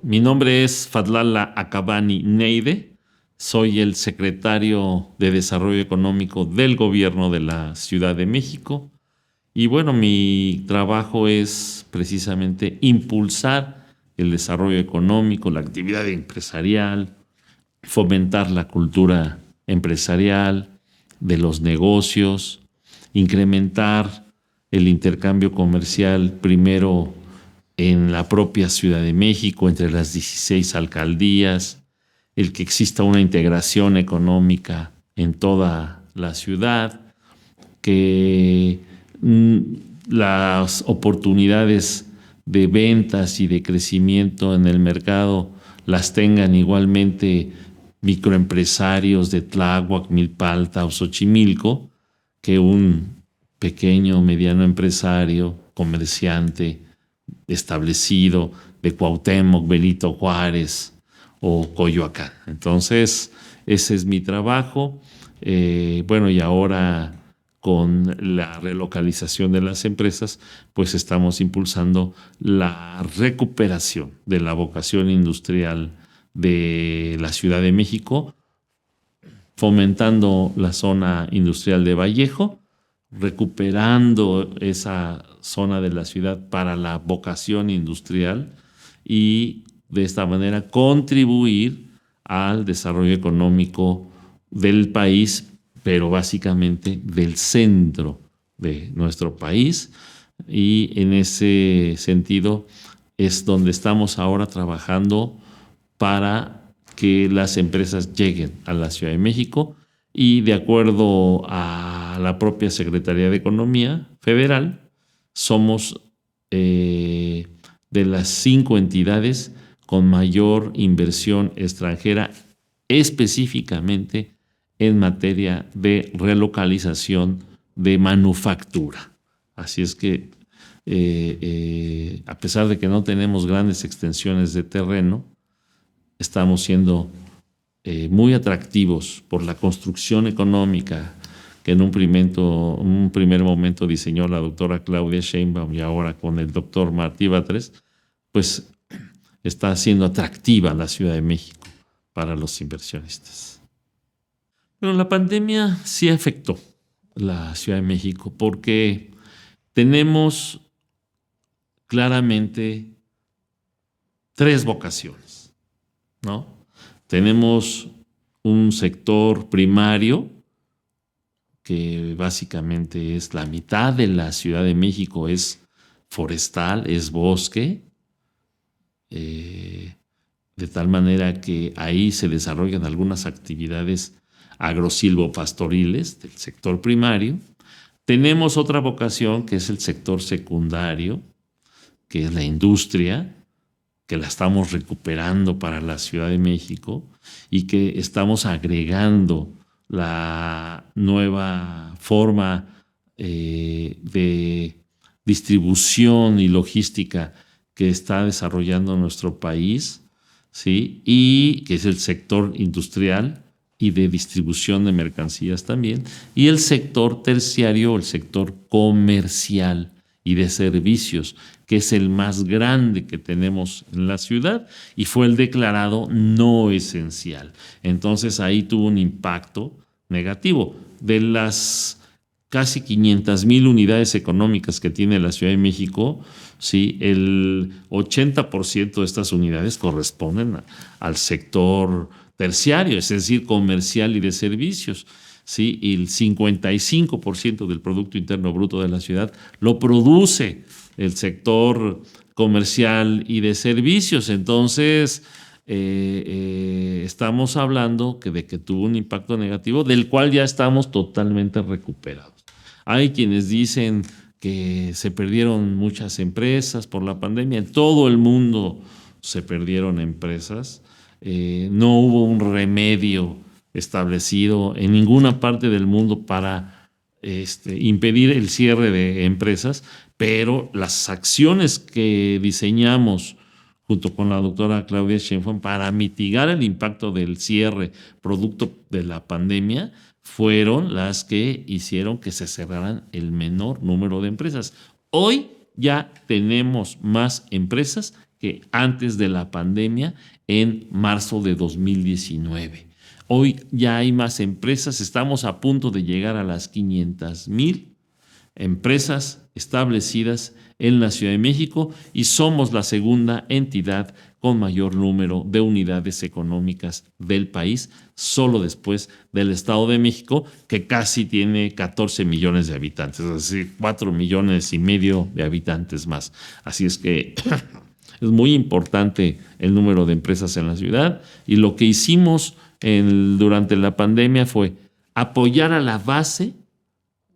Mi nombre es Fadlala Akabani Neide, soy el secretario de Desarrollo Económico del Gobierno de la Ciudad de México y bueno, mi trabajo es precisamente impulsar el desarrollo económico, la actividad empresarial, fomentar la cultura empresarial, de los negocios, incrementar el intercambio comercial primero en la propia Ciudad de México, entre las 16 alcaldías, el que exista una integración económica en toda la ciudad, que las oportunidades de ventas y de crecimiento en el mercado las tengan igualmente microempresarios de Tláhuac, Milpalta o Xochimilco, que un pequeño o mediano empresario, comerciante establecido de Cuauhtémoc, Benito Juárez o Coyoacán. Entonces, ese es mi trabajo. Bueno, y ahora con la relocalización de las empresas, pues estamos impulsando la recuperación de la vocación industrial de la Ciudad de México, fomentando la zona industrial de Vallejo, recuperando esa zona de la ciudad para la vocación industrial y de esta manera contribuir al desarrollo económico del país, pero básicamente del centro de nuestro país. Y en ese sentido es donde estamos ahora trabajando para que las empresas lleguen a la Ciudad de México y de acuerdo a la propia Secretaría de Economía Federal, somos de las 5 entidades con mayor inversión extranjera específicamente en materia de relocalización de manufactura. Así es que a pesar de que no tenemos grandes extensiones de terreno, estamos siendo muy atractivos por la construcción económica que en un primer momento diseñó la doctora Claudia Sheinbaum y ahora con el doctor Martí Batres, pues está siendo atractiva la Ciudad de México para los inversionistas. Pero la pandemia sí afectó la Ciudad de México porque tenemos claramente 3 vocaciones, ¿no? Tenemos un sector primario que básicamente es la mitad de la Ciudad de México, es forestal, es bosque, de tal manera que ahí se desarrollan algunas actividades agrosilvopastoriles del sector primario. Tenemos otra vocación que es el sector secundario, que es la industria, que la estamos recuperando para la Ciudad de México y que estamos agregando la nueva forma de distribución y logística que está desarrollando nuestro país, ¿sí? Y que es el sector industrial y de distribución de mercancías también, y el sector terciario, el sector comercial y de servicios, que es el más grande que tenemos en la ciudad y fue el declarado no esencial. Entonces ahí tuvo un impacto negativo. De las casi 500,000 unidades económicas que tiene la Ciudad de México, ¿sí? El 80% de estas unidades corresponden al sector terciario, es decir, comercial y de servicios. ¿Sí? Y el 55% del Producto Interno Bruto de la ciudad lo produce el sector comercial y de servicios. Entonces, estamos hablando de que tuvo un impacto negativo, del cual ya estamos totalmente recuperados. Hay quienes dicen que se perdieron muchas empresas por la pandemia. En todo el mundo se perdieron empresas. No hubo un remedio establecido en ninguna parte del mundo para impedir el cierre de empresas, pero las acciones que diseñamos junto con la doctora Claudia Sheinbaum para mitigar el impacto del cierre producto de la pandemia, fueron las que hicieron que se cerraran el menor número de empresas. Hoy ya tenemos más empresas que antes de la pandemia en marzo de 2019. Hoy ya hay más empresas, estamos a punto de llegar a las 500,000 empresas establecidas en la Ciudad de México y somos la segunda entidad con mayor número de unidades económicas del país, solo después del Estado de México, que casi tiene 14 millones de habitantes, es decir, 4 millones y medio de habitantes más. Así es que es muy importante el número de empresas en la ciudad y lo que hicimos durante la pandemia fue apoyar a la base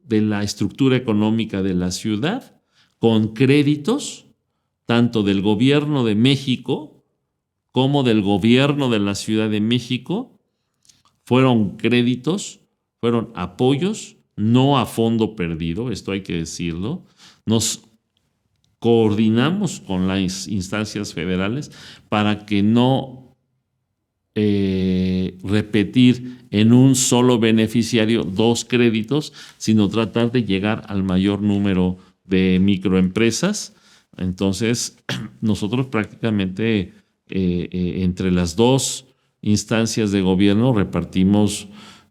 de la estructura económica de la ciudad con créditos tanto del gobierno de México como del gobierno de la Ciudad de México. Fueron créditos, fueron apoyos, no a fondo perdido, esto hay que decirlo. Nos coordinamos con las instancias federales para que no repetir en un solo beneficiario 2 créditos, sino tratar de llegar al mayor número de microempresas. Entonces, nosotros prácticamente entre las 2 instancias de gobierno repartimos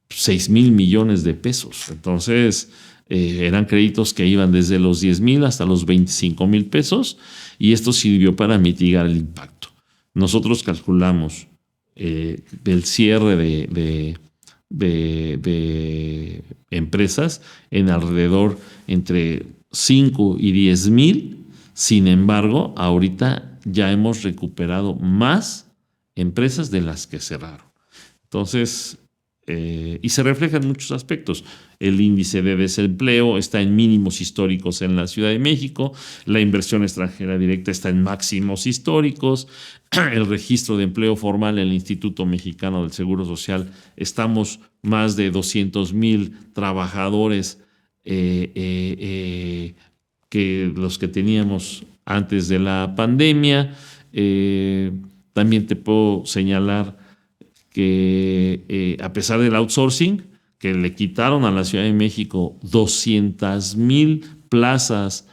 6,000 millones de pesos. Entonces, eran créditos que iban desde los 10,000 hasta los 25,000 pesos y esto sirvió para mitigar el impacto. Nosotros calculamos del cierre de empresas en alrededor entre 5 y 10,000. Sin embargo, ahorita ya hemos recuperado más empresas de las que cerraron. Entonces, y se refleja en muchos aspectos. El índice de desempleo está en mínimos históricos en la Ciudad de México, la inversión extranjera directa está en máximos históricos, el registro de empleo formal en el Instituto Mexicano del Seguro Social, estamos más de 200,000 trabajadores que los que teníamos antes de la pandemia. También te puedo señalar que a pesar del outsourcing, que le quitaron a la Ciudad de México 200,000 plazas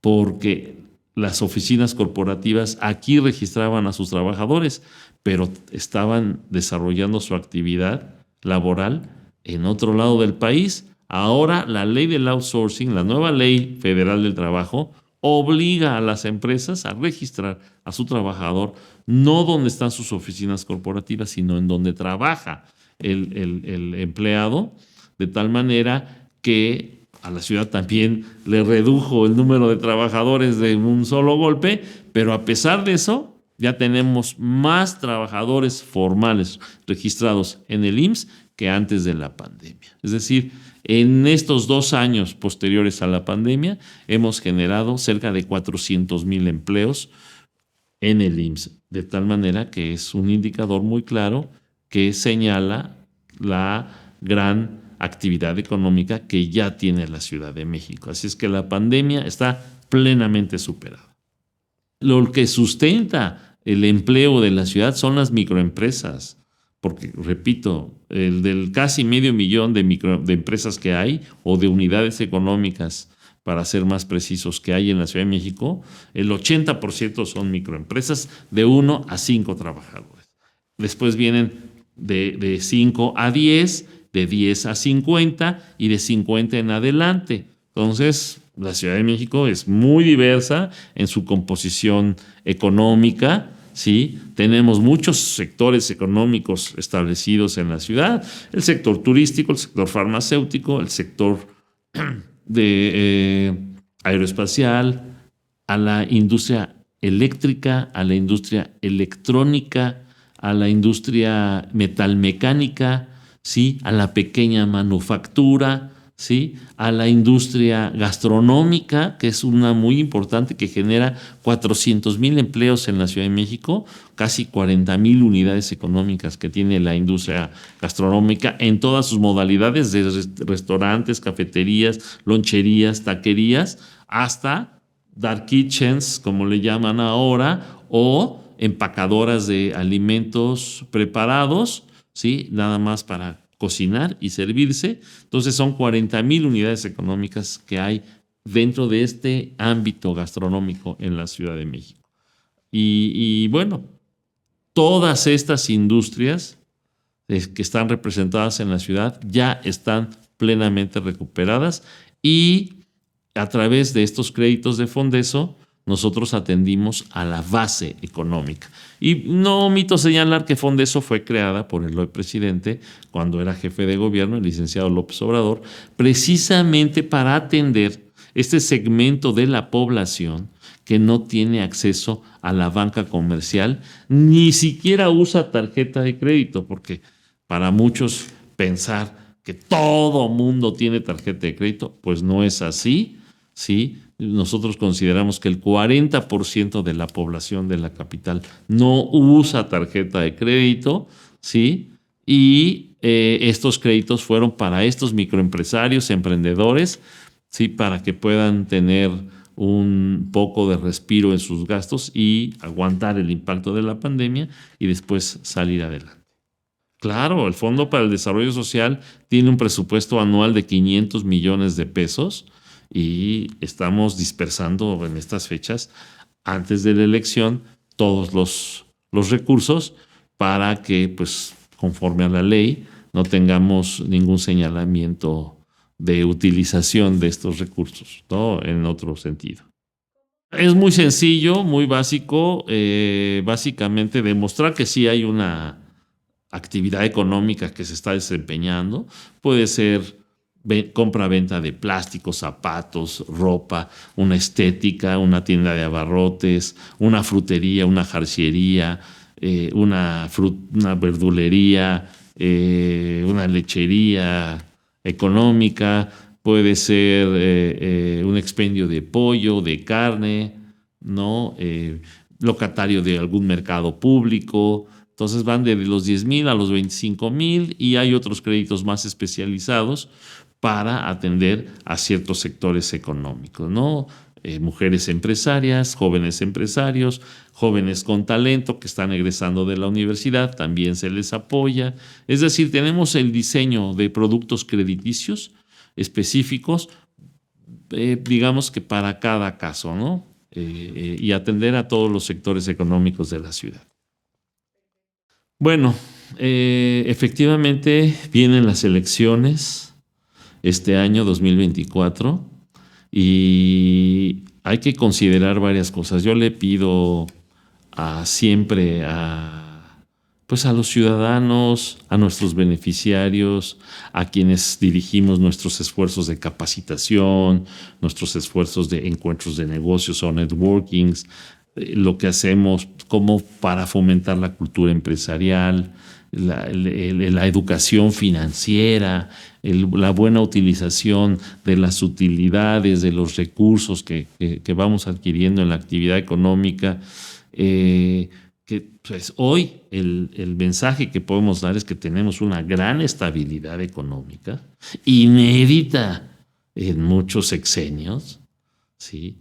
porque las oficinas corporativas aquí registraban a sus trabajadores, pero estaban desarrollando su actividad laboral en otro lado del país. Ahora la ley del outsourcing, la nueva ley federal del trabajo, obliga a las empresas a registrar a su trabajador no donde están sus oficinas corporativas, sino en donde trabaja el empleado, de tal manera que a la ciudad también le redujo el número de trabajadores de un solo golpe, pero a pesar de eso, ya tenemos más trabajadores formales registrados en el IMSS que antes de la pandemia. Es decir, en estos 2 años posteriores a la pandemia hemos generado cerca de 400,000 empleos en el IMSS, de tal manera que es un indicador muy claro que señala la gran actividad económica que ya tiene la Ciudad de México. Así es que la pandemia está plenamente superada. Lo que sustenta el empleo de la ciudad son las microempresas, porque, repito, el del casi medio millón de empresas que hay o de unidades económicas, para ser más precisos, que hay en la Ciudad de México, el 80% son microempresas de 1 a 5 trabajadores. Después vienen de 5 a 10, de 10 a 50 y de 50 en adelante. Entonces, la Ciudad de México es muy diversa en su composición económica, ¿sí? Tenemos muchos sectores económicos establecidos en la ciudad, el sector turístico, el sector farmacéutico, el sector de aeroespacial, a la industria eléctrica, a la industria electrónica, a la industria metalmecánica, ¿sí? A la pequeña manufactura, ¿sí? A la industria gastronómica, que es una muy importante, que genera 400,000 empleos en la Ciudad de México, casi 40,000 unidades económicas que tiene la industria gastronómica en todas sus modalidades, desde restaurantes, cafeterías, loncherías, taquerías, hasta dark kitchens, como le llaman ahora, o empacadoras de alimentos preparados, ¿sí? Nada más para cocinar y servirse. Entonces son 40,000 unidades económicas que hay dentro de este ámbito gastronómico en la Ciudad de México. Y bueno, todas estas industrias que están representadas en la ciudad ya están plenamente recuperadas y a través de estos créditos de Fondeso nosotros atendimos a la base económica. Y no omito señalar que Fondeso fue creada por el hoy presidente cuando era jefe de gobierno, el licenciado López Obrador, precisamente para atender este segmento de la población que no tiene acceso a la banca comercial, ni siquiera usa tarjeta de crédito, porque para muchos pensar que todo mundo tiene tarjeta de crédito, pues no es así, ¿sí? Nosotros consideramos que el 40% de la población de la capital no usa tarjeta de crédito, ¿sí? Y estos créditos fueron para estos microempresarios, emprendedores, ¿sí? Para que puedan tener un poco de respiro en sus gastos y aguantar el impacto de la pandemia y después salir adelante. Claro, el Fondo para el Desarrollo Social tiene un presupuesto anual de 500 millones de pesos y estamos dispersando en estas fechas, antes de la elección, todos los recursos para que, pues, conforme a la ley, no tengamos ningún señalamiento de utilización de estos recursos, ¿no? En otro sentido. Es muy sencillo, muy básico, básicamente demostrar que sí hay una actividad económica que se está desempeñando. Puede ser compra-venta de plásticos, zapatos, ropa, una estética, una tienda de abarrotes, una frutería, una jarciería, una verdulería, una lechería económica, puede ser un expendio de pollo, de carne, ¿no? Locatario de algún mercado público. Entonces van de los 10,000 a los 25,000 y hay otros créditos más especializados para atender a ciertos sectores económicos, ¿no? Mujeres empresarias, jóvenes empresarios, jóvenes con talento que están egresando de la universidad, también se les apoya. Es decir, tenemos el diseño de productos crediticios específicos, digamos que para cada caso, ¿no? Y atender a todos los sectores económicos de la ciudad. Bueno, efectivamente vienen las elecciones este año 2024 y hay que considerar varias cosas. Yo le pido siempre pues a los ciudadanos, a nuestros beneficiarios, a quienes dirigimos nuestros esfuerzos de capacitación, nuestros esfuerzos de encuentros de negocios o networkings, lo que hacemos como para fomentar la cultura empresarial, la educación financiera, la buena utilización de las utilidades, de los recursos que vamos adquiriendo en la actividad económica. Que pues, hoy el mensaje que podemos dar es que tenemos una gran estabilidad económica, inédita en muchos sexenios, ¿sí?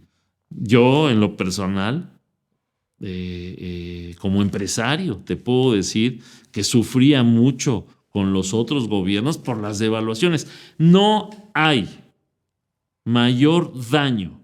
Yo, en lo personal, como empresario, te puedo decir que sufría mucho con los otros gobiernos por las devaluaciones. No hay mayor daño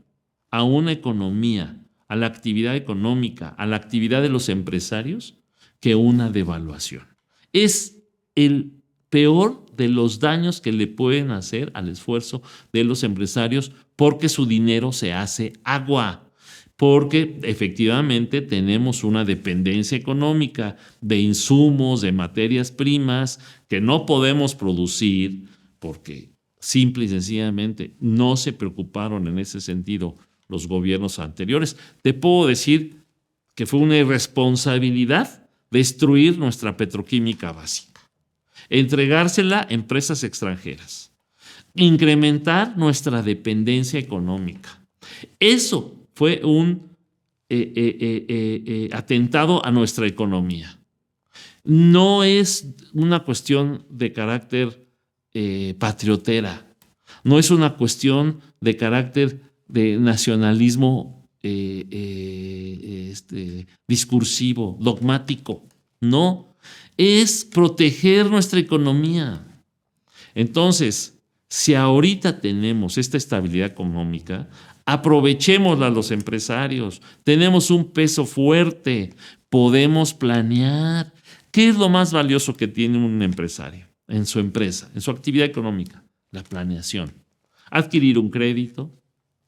a una economía, a la actividad económica, a la actividad de los empresarios, que una devaluación. Es el peor de los daños que le pueden hacer al esfuerzo de los empresarios porque su dinero se hace agua, porque efectivamente tenemos una dependencia económica de insumos, de materias primas que no podemos producir porque simple y sencillamente no se preocuparon en ese sentido los gobiernos anteriores. Te puedo decir que fue una irresponsabilidad destruir nuestra petroquímica básica, entregársela a empresas extranjeras, incrementar nuestra dependencia económica. Eso fue un atentado a nuestra economía. No es una cuestión de carácter patriotera, no es una cuestión de carácter de nacionalismo discursivo, dogmático. No, es proteger nuestra economía. Entonces, si ahorita tenemos esta estabilidad económica, aprovechémosla los empresarios. Tenemos un peso fuerte, podemos planear. ¿Qué es lo más valioso que tiene un empresario en su empresa, en su actividad económica? La planeación. Adquirir un crédito,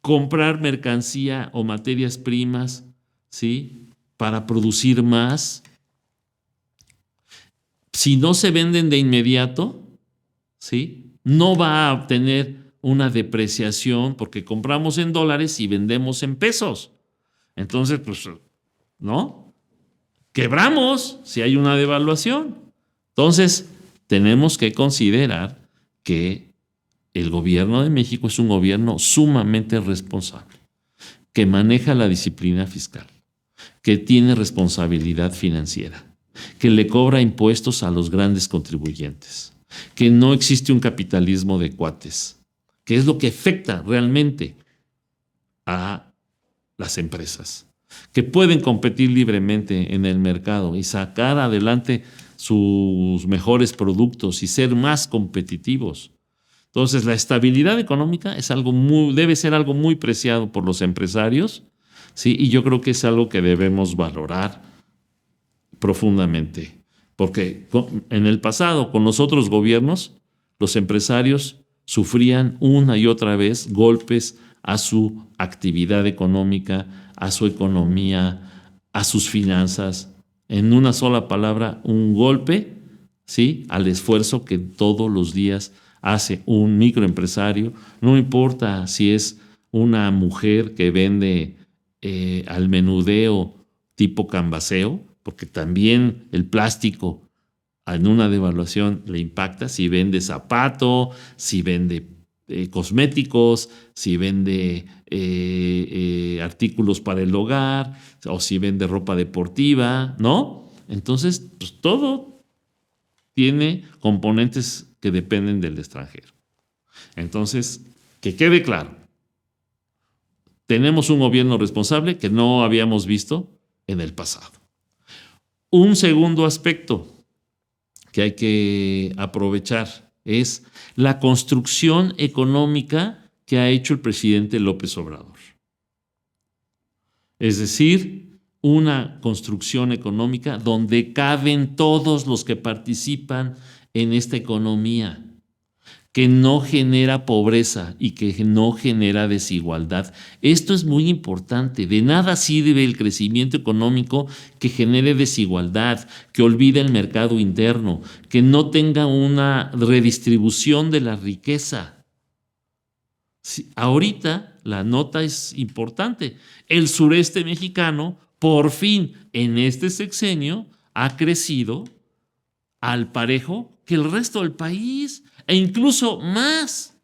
comprar mercancía o materias primas, ¿sí? Para producir más. Si no se venden de inmediato, ¿sí? No va a obtener una depreciación porque compramos en dólares y vendemos en pesos. Entonces, pues, ¿no? Quebramos si hay una devaluación. Entonces, tenemos que considerar que el gobierno de México es un gobierno sumamente responsable, que maneja la disciplina fiscal, que tiene responsabilidad financiera, que le cobra impuestos a los grandes contribuyentes, que no existe un capitalismo de cuates, que es lo que afecta realmente a las empresas, que pueden competir libremente en el mercado y sacar adelante sus mejores productos y ser más competitivos. Entonces, la estabilidad económica es debe ser algo muy preciado por los empresarios, ¿sí? Y yo creo que es algo que debemos valorar profundamente, porque en el pasado, con los otros gobiernos, los empresarios sufrían una y otra vez golpes a su actividad económica, a su economía, a sus finanzas. En una sola palabra, un golpe, ¿sí? Al esfuerzo que todos los días hace un microempresario, no importa si es una mujer que vende al menudeo tipo cambaseo, porque también el plástico en una devaluación le impacta, si vende zapato, si vende cosméticos, si vende artículos para el hogar, o si vende ropa deportiva, ¿no? Entonces, pues todo tiene componentes que dependen del extranjero. Entonces, que quede claro, tenemos un gobierno responsable que no habíamos visto en el pasado. Un segundo aspecto que hay que aprovechar es la construcción económica que ha hecho el presidente López Obrador. Es decir, una construcción económica donde caben todos los que participan en esta economía, que no genera pobreza y que no genera desigualdad. Esto es muy importante. De nada sirve el crecimiento económico que genere desigualdad, que olvide el mercado interno, que no tenga una redistribución de la riqueza. Sí, ahorita la nota es importante. El sureste mexicano, por fin, en este sexenio, ha crecido al parejo que el resto del país, e incluso más.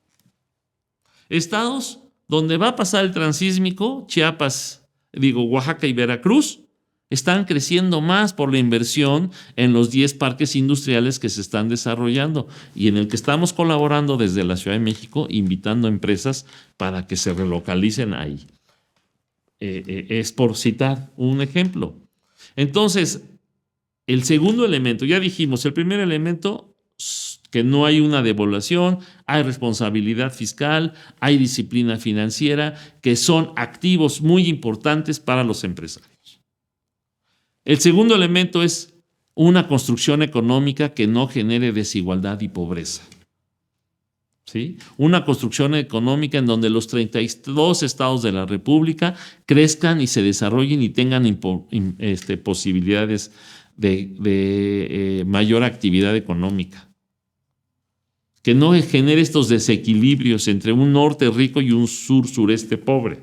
Estados donde va a pasar el transísmico, Oaxaca y Veracruz, están creciendo más por la inversión en los 10 parques industriales que se están desarrollando y en el que estamos colaborando desde la Ciudad de México, invitando a empresas para que se relocalicen ahí. Es por citar un ejemplo. Entonces, el segundo elemento, ya dijimos, el primer elemento, que no hay una devaluación, hay responsabilidad fiscal, hay disciplina financiera, que son activos muy importantes para los empresarios. El segundo elemento es una construcción económica que no genere desigualdad y pobreza. ¿Sí? Una construcción económica en donde los 32 estados de la República crezcan y se desarrollen y tengan posibilidades de mayor actividad económica. Que no genere estos desequilibrios entre un norte rico y un sureste pobre.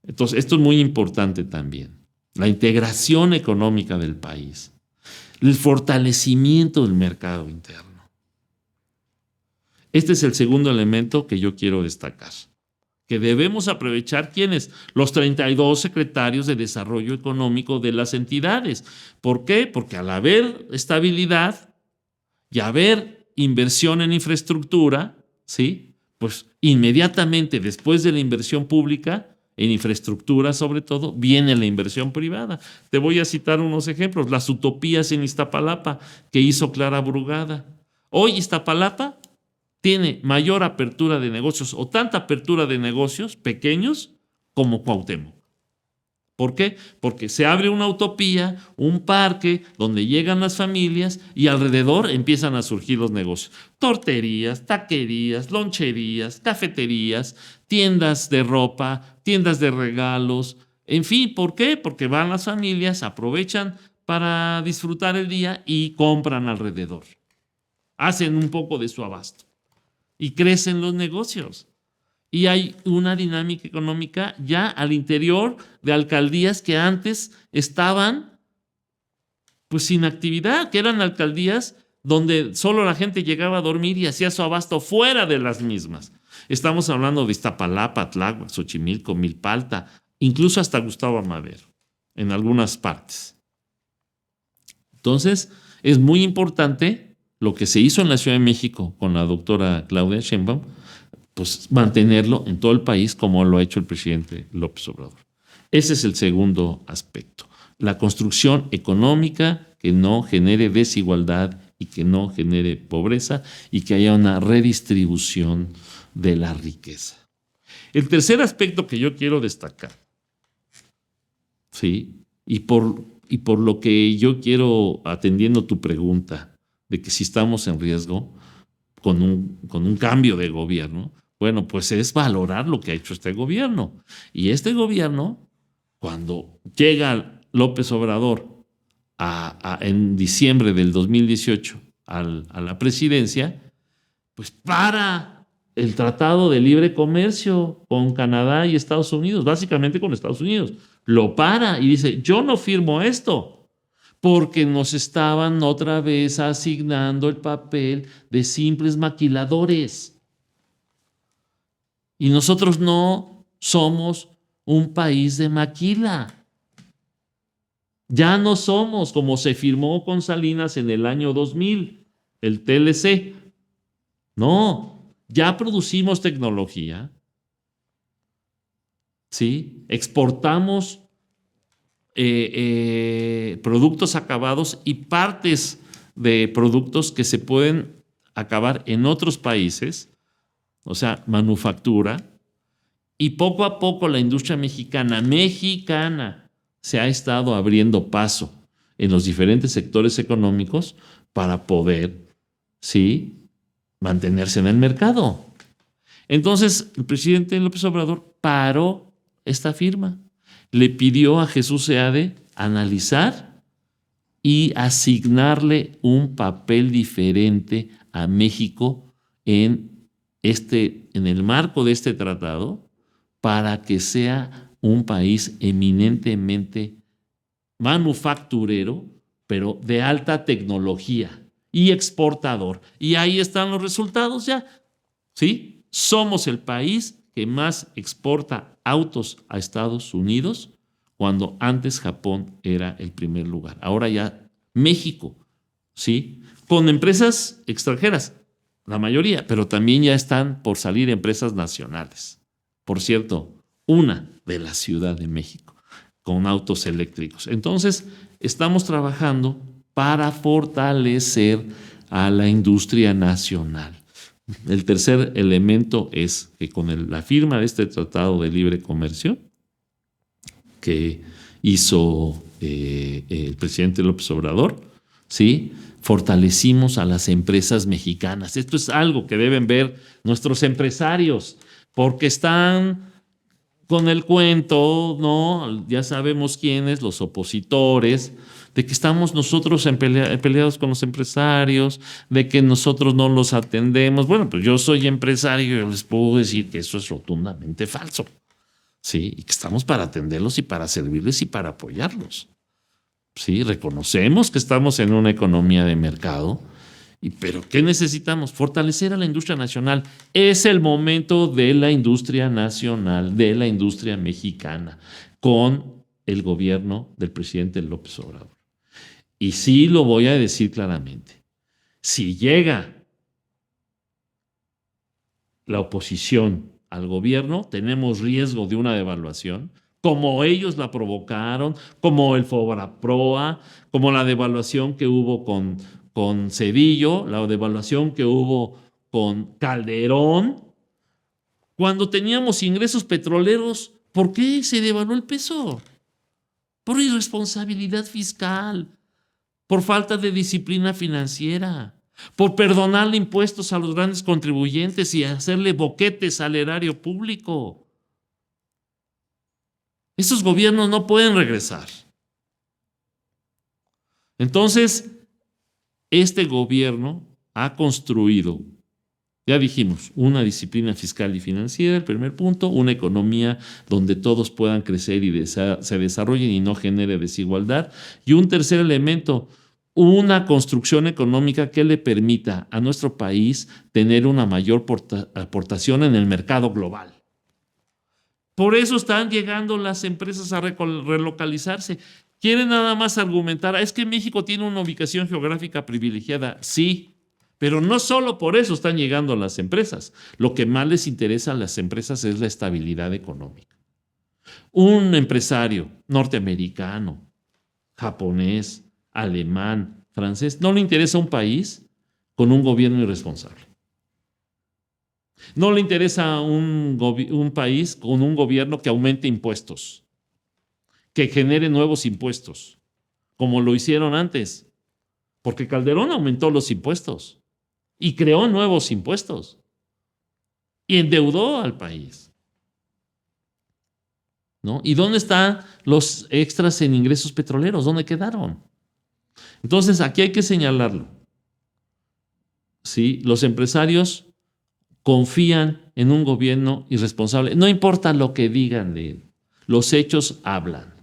Entonces, esto es muy importante también. La integración económica del país, el fortalecimiento del mercado interno. Este es el segundo elemento que yo quiero destacar, que debemos aprovechar ¿quiénes? Los 32 secretarios de Desarrollo Económico de las entidades. ¿Por qué? Porque al haber estabilidad y haber inversión en infraestructura, ¿sí? Pues inmediatamente después de la inversión pública, en infraestructura sobre todo, viene la inversión privada. Te voy a citar unos ejemplos. Las utopías en Iztapalapa que hizo Clara Brugada. Hoy Iztapalapa tiene mayor apertura de negocios o tanta apertura de negocios pequeños como Cuauhtémoc. ¿Por qué? Porque se abre una utopía, un parque donde llegan las familias y alrededor empiezan a surgir los negocios. Torterías, taquerías, loncherías, cafeterías, tiendas de ropa, tiendas de regalos. En fin, ¿por qué? Porque van las familias, aprovechan para disfrutar el día y compran alrededor. Hacen un poco de su abasto y crecen los negocios. Y hay una dinámica económica ya al interior de alcaldías que antes estaban pues sin actividad, que eran alcaldías donde solo la gente llegaba a dormir y hacía su abasto fuera de las mismas. Estamos hablando de Iztapalapa, Tláhuac, Xochimilco, Milpalta, incluso hasta Gustavo Amadero, en algunas partes. Entonces, es muy importante lo que se hizo en la Ciudad de México con la doctora Claudia Sheinbaum, pues mantenerlo en todo el país como lo ha hecho el presidente López Obrador. Ese es el segundo aspecto. La construcción económica que no genere desigualdad y que no genere pobreza y que haya una redistribución de la riqueza. El tercer aspecto que yo quiero destacar, ¿sí? Y por lo que yo quiero, atendiendo tu pregunta de que si estamos en riesgo con un cambio de gobierno, bueno, pues es valorar lo que ha hecho este gobierno. Y este gobierno, cuando llega López Obrador en diciembre del 2018 a la presidencia, pues para el Tratado de Libre Comercio con Canadá y Estados Unidos, básicamente con Estados Unidos. Lo para y dice, yo no firmo esto, porque nos estaban otra vez asignando el papel de simples maquiladores. Y nosotros no somos un país de maquila. Ya no somos como se firmó con Salinas en el año 2000, el TLC. No, ya producimos tecnología, ¿sí? Exportamos productos acabados y partes de productos que se pueden acabar en otros países, o sea, manufactura, y poco a poco la industria mexicana se ha estado abriendo paso en los diferentes sectores económicos para poder, ¿sí?, mantenerse en el mercado. Entonces, el presidente López Obrador paró esta firma. Le pidió a Jesús Seade analizar y asignarle un papel diferente a México en el marco de este tratado para que sea un país eminentemente manufacturero, pero de alta tecnología y exportador. Y ahí están los resultados ya, ¿sí? Somos el país que más exporta autos a Estados Unidos, cuando antes Japón era el primer lugar. Ahora ya México, ¿sí? Con empresas extranjeras, la mayoría, pero también ya están por salir empresas nacionales. Por cierto, una de la Ciudad de México, con autos eléctricos. Entonces, estamos trabajando para fortalecer a la industria nacional. El tercer elemento es que con la firma de este Tratado de Libre Comercio que hizo el presidente López Obrador, ¿sí?, fortalecimos a las empresas mexicanas. Esto es algo que deben ver nuestros empresarios, porque están con el cuento, ¿no? Ya sabemos quiénes, los opositores, de que estamos nosotros peleados con los empresarios, de que nosotros no los atendemos. Bueno, pues yo soy empresario y les puedo decir que eso es rotundamente falso, ¿sí? Y que estamos para atenderlos y para servirles y para apoyarlos. Sí, reconocemos que estamos en una economía de mercado, pero ¿qué necesitamos? Fortalecer a la industria nacional. Es el momento de la industria nacional, de la industria mexicana, con el gobierno del presidente López Obrador. Y sí lo voy a decir claramente. Si llega la oposición al gobierno, tenemos riesgo de una devaluación, como ellos la provocaron, como el Fobaproa, como la devaluación que hubo con Cedillo, la devaluación que hubo con Calderón, cuando teníamos ingresos petroleros, ¿por qué se devaluó el peso? Por irresponsabilidad fiscal, por falta de disciplina financiera, por perdonarle impuestos a los grandes contribuyentes y hacerle boquetes al erario público. Esos gobiernos no pueden regresar. Entonces, este gobierno ha construido, ya dijimos, una disciplina fiscal y financiera, el primer punto, una economía donde todos puedan crecer y se desarrollen y no genere desigualdad. Y un tercer elemento, una construcción económica que le permita a nuestro país tener una mayor aportación en el mercado global. Por eso están llegando las empresas a relocalizarse. Quieren nada más argumentar, es que México tiene una ubicación geográfica privilegiada. Sí, pero no solo por eso están llegando las empresas. Lo que más les interesa a las empresas es la estabilidad económica. Un empresario norteamericano, japonés, alemán, francés, no le interesa un país con un gobierno irresponsable. No le interesa un país con un gobierno que aumente impuestos, que genere nuevos impuestos, como lo hicieron antes, porque Calderón aumentó los impuestos y creó nuevos impuestos y endeudó al país, ¿no? ¿Y dónde están los extras en ingresos petroleros? ¿Dónde quedaron? Entonces, aquí hay que señalarlo. ¿Sí? Los empresarios confían en un gobierno irresponsable. No importa lo que digan de él, los hechos hablan.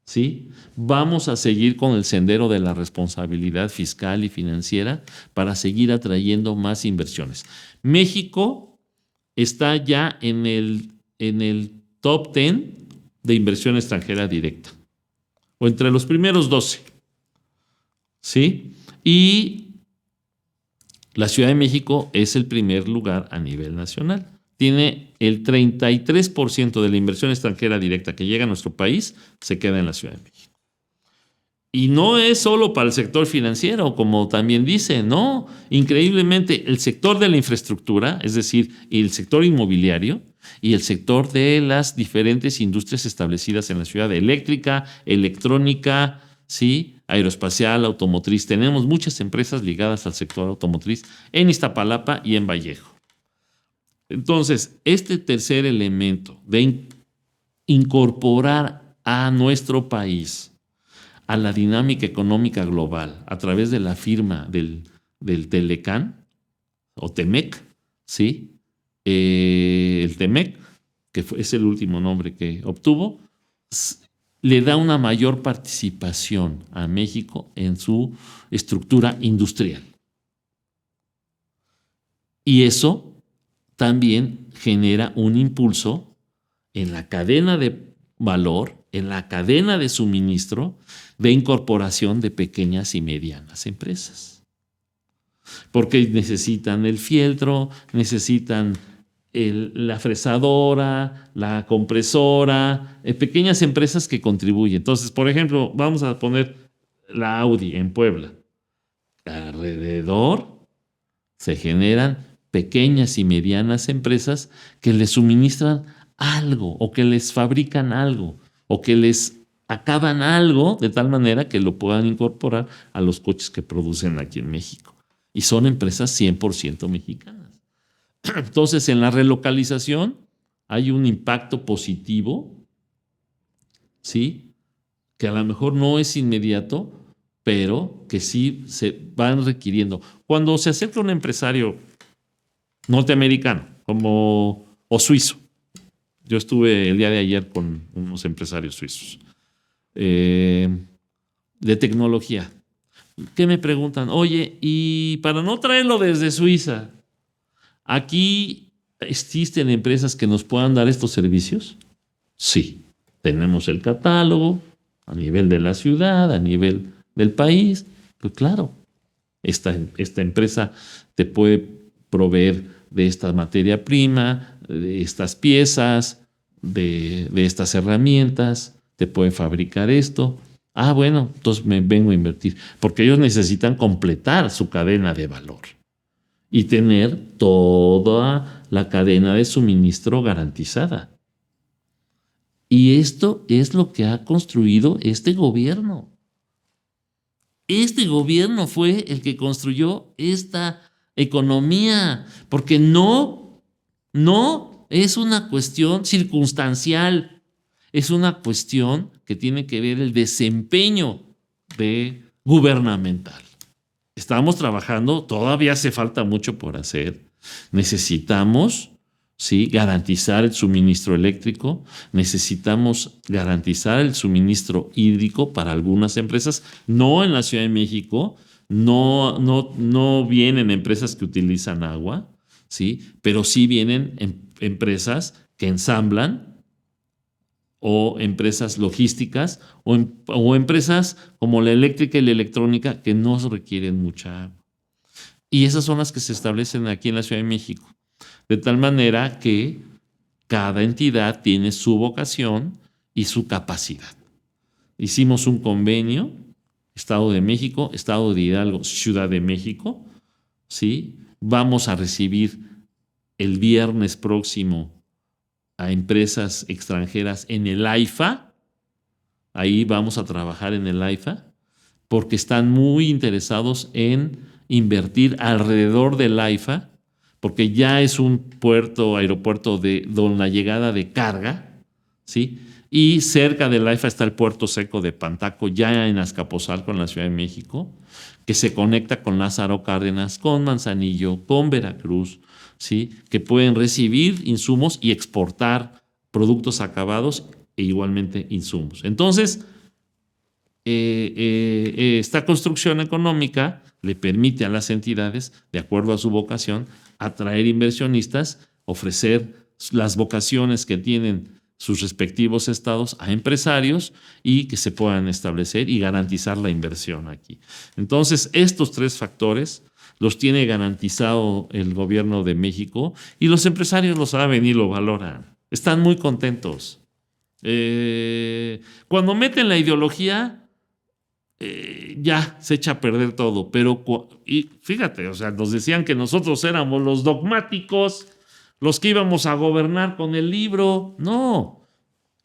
¿Sí? Vamos a seguir con el sendero de la responsabilidad fiscal y financiera para seguir atrayendo más inversiones. México está ya en el top 10 de inversión extranjera directa, o entre los primeros 12. ¿Sí? Y la Ciudad de México es el primer lugar a nivel nacional. Tiene el 33% de la inversión extranjera directa que llega a nuestro país, se queda en la Ciudad de México. Y no es solo para el sector financiero, como también dice, no. Increíblemente, el sector de la infraestructura, es decir, el sector inmobiliario y el sector de las diferentes industrias establecidas en la ciudad, eléctrica, electrónica, ¿sí? Aeroespacial, automotriz. Tenemos muchas empresas ligadas al sector automotriz en Iztapalapa y en Vallejo. Entonces, este tercer elemento de incorporar a nuestro país a la dinámica económica global a través de la firma del Telecán o Temec, ¿sí? El Temec, que es el último nombre que obtuvo, le da una mayor participación a México en su estructura industrial. Y eso también genera un impulso en la cadena de valor, en la cadena de suministro, de incorporación de pequeñas y medianas empresas. Porque necesitan el fieltro, necesitan la fresadora, la compresora, pequeñas empresas que contribuyen. Entonces, por ejemplo, vamos a poner la Audi en Puebla. Alrededor se generan pequeñas y medianas empresas que les suministran algo o que les fabrican algo o que les acaban algo de tal manera que lo puedan incorporar a los coches que producen aquí en México. Y son empresas 100% mexicanas. Entonces, en la relocalización hay un impacto positivo, ¿sí? Que a lo mejor no es inmediato, pero que sí se van requiriendo. Cuando se acerca un empresario norteamericano o suizo, yo estuve el día de ayer con unos empresarios suizos de tecnología, que me preguntan, oye, y para no traerlo desde Suiza, ¿aquí existen empresas que nos puedan dar estos servicios? Sí, tenemos el catálogo a nivel de la ciudad, a nivel del país. Pues claro, esta empresa te puede proveer de esta materia prima, de estas piezas, de estas herramientas, te puede fabricar esto. Ah, bueno, entonces me vengo a invertir, porque ellos necesitan completar su cadena de valor. y tener toda la cadena de suministro garantizada. Y esto es lo que ha construido este gobierno. Este gobierno fue el que construyó esta economía, porque no es una cuestión circunstancial, es una cuestión que tiene que ver el desempeño gubernamental. Estamos trabajando, todavía hace falta mucho por hacer. Necesitamos, ¿sí?, garantizar el suministro eléctrico, necesitamos garantizar el suministro hídrico para algunas empresas, no en la Ciudad de México, no vienen empresas que utilizan agua, ¿sí?, pero sí vienen empresas que ensamblan, o empresas logísticas, o empresas como la eléctrica y la electrónica que no requieren mucha agua. Y esas son las que se establecen aquí en la Ciudad de México. De tal manera que cada entidad tiene su vocación y su capacidad. Hicimos un convenio, Estado de México, Estado de Hidalgo, Ciudad de México, ¿sí? Vamos a recibir el viernes próximo a empresas extranjeras en el AIFA. Ahí vamos a trabajar en el AIFA porque están muy interesados en invertir alrededor del AIFA, porque ya es un aeropuerto donde la llegada de carga, ¿sí? Y cerca del AIFA está el puerto seco de Pantaco, ya en Azcapotzalco, en la Ciudad de México, que se conecta con Lázaro Cárdenas, con Manzanillo, con Veracruz, ¿sí?, que pueden recibir insumos y exportar productos acabados e igualmente insumos. Entonces, esta construcción económica le permite a las entidades, de acuerdo a su vocación, atraer inversionistas, ofrecer las vocaciones que tienen sus respectivos estados a empresarios y que se puedan establecer y garantizar la inversión aquí. Entonces, estos tres factores los tiene garantizado el gobierno de México y los empresarios lo saben y lo valoran. Están muy contentos. Cuando meten la ideología, ya se echa a perder todo. Y fíjate, o sea, nos decían que nosotros éramos los dogmáticos, los que íbamos a gobernar con el libro. No,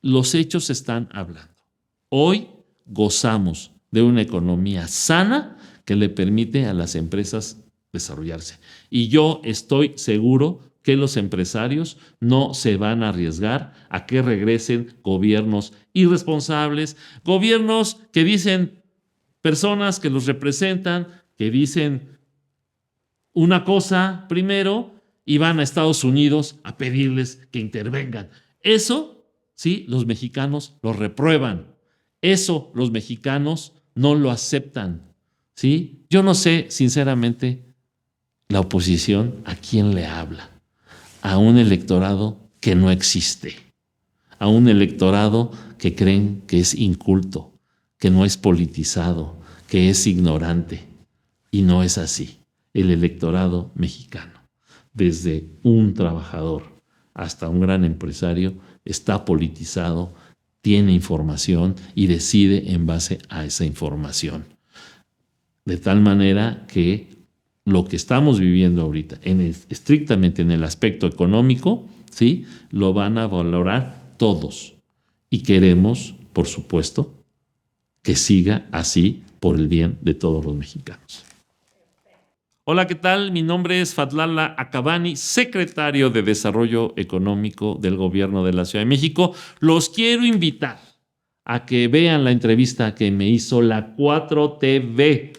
los hechos están hablando. Hoy gozamos de una economía sana que le permite a las empresas desarrollarse. Y yo estoy seguro que los empresarios no se van a arriesgar a que regresen gobiernos irresponsables, gobiernos que dicen, personas que los representan, que dicen una cosa primero y van a Estados Unidos a pedirles que intervengan. Eso, sí, los mexicanos lo reprueban. Eso los mexicanos no lo aceptan, ¿sí? Yo no sé, sinceramente, la oposición a quién le habla. A un electorado que no existe. A un electorado que creen que es inculto, que no es politizado, que es ignorante. Y no es así. El electorado mexicano, desde un trabajador hasta un gran empresario, está politizado, tiene información y decide en base a esa información. De tal manera que lo que estamos viviendo ahorita, estrictamente en el aspecto económico, ¿sí?, lo van a valorar todos. Y queremos, por supuesto, que siga así por el bien de todos los mexicanos. Hola, ¿qué tal? Mi nombre es Fadlala Acabani, secretario de Desarrollo Económico del Gobierno de la Ciudad de México. Los quiero invitar a que vean la entrevista que me hizo la 4TV.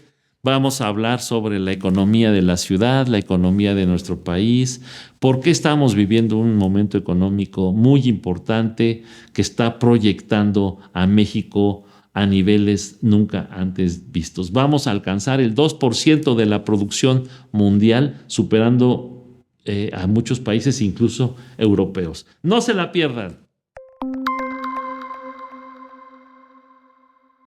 Vamos a hablar sobre la economía de la ciudad, la economía de nuestro país, por qué estamos viviendo un momento económico muy importante que está proyectando a México a niveles nunca antes vistos. Vamos a alcanzar el 2% de la producción mundial, superando a muchos países, incluso europeos. No se la pierdan.